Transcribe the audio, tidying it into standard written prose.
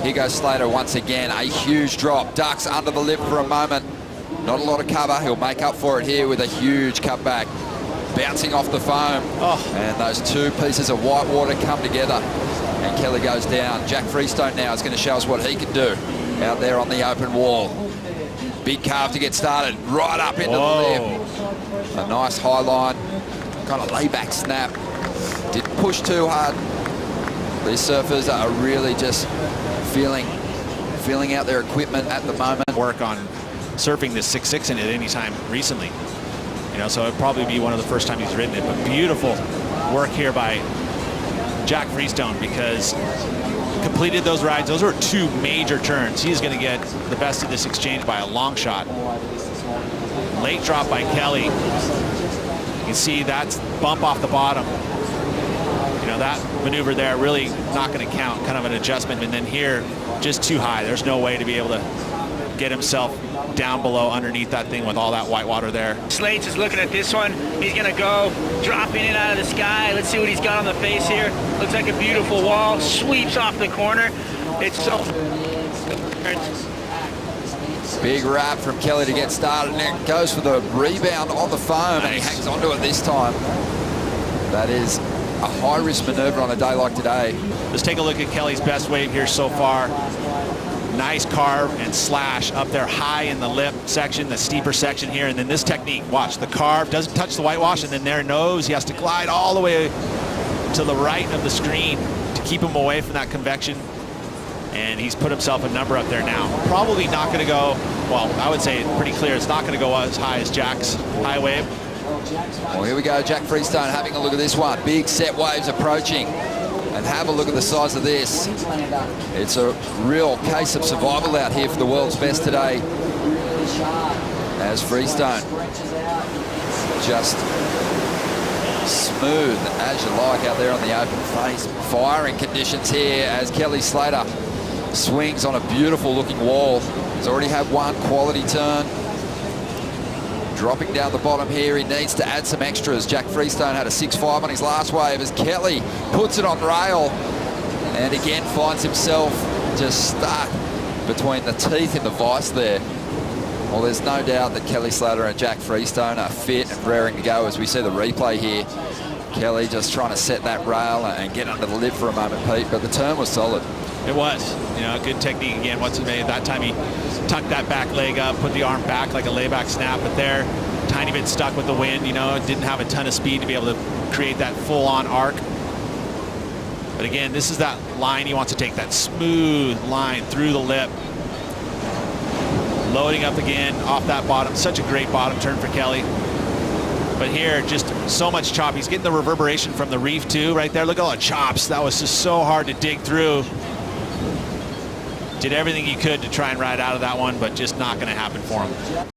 Here goes Slater once again. A huge drop. Ducks under the lip for a moment. Not a lot of cover. He'll make up for it here with a huge cutback. Bouncing off the foam. And those two pieces of white water come together. And Kelly goes down. Jack Freestone now is going to show us what he can do out there on the open wall. Big carve to get started. Right up into the lip. A nice high line. Kind of layback snap. Didn't push too hard. These surfers are really just feeling out their equipment at the moment. Work on surfing this 6.6 in it any time recently. You know, so it'd probably be one of the first times he's ridden it. But beautiful work here by Jack Freestone, because completed those rides. Those were two major turns. He's going to get the best of this exchange by a long shot. Late drop by Kelly. You can see that's bump off the bottom. You know, that maneuver there really not going to count, kind of an adjustment. And then here, just too high. There's no way to be able to get himself down below underneath that thing with all that white water there. Slates is looking at this one. He's gonna go dropping in out of the sky. Let's see what he's got on the face here. Looks like a beautiful wall. Sweeps off the corner. It's so... Big wrap from Kelly to get started, and then goes for the rebound on the foam, and he hangs onto it this time. That is a high-risk maneuver on a day like today. Let's take a look at Kelly's best wave here so far. Nice carve and slash up there high in the lip section, the steeper section here, and then this technique, watch, the carve doesn't touch the whitewash, and then there knows he has to glide all the way to the right of the screen to keep him away from that convection. And he's put himself a number up there now. Probably not going to go, well, I would say pretty clear, it's not going to go as high as Jack's high wave. Well, here we go, Jack Freestone having a look at this one. Big set waves approaching. And have a look at the size of this. It's a real case of survival out here for the world's best today. As Freestone just smooth as you like out there on the open face. Firing conditions here as Kelly Slater swings on a beautiful looking wall. He's already had one quality turn. Dropping down the bottom here, he needs to add some extras. Jack Freestone had a 6.5 on his last wave as Kelly puts it on rail and again finds himself just stuck between the teeth in the vise there. Well, there's no doubt that Kelly Slater and Jack Freestone are fit and raring to go as we see the replay here. Kelly just trying to set that rail and get under the lip for a moment, Pete, but the turn was solid. It was, you know, good technique again. Once it made that time, he tucked that back leg up, put the arm back like a layback snap, but there, tiny bit stuck with the wind, you know, didn't have a ton of speed to be able to create that full-on arc. But again, this is that line he wants to take, that smooth line through the lip. Loading up again off that bottom. Such a great bottom turn for Kelly. But here, just so much chop. He's getting the reverberation from the reef too, right there. Look at all the chops. That was just so hard to dig through. Did everything he could to try and ride out of that one, but just not going to happen for him.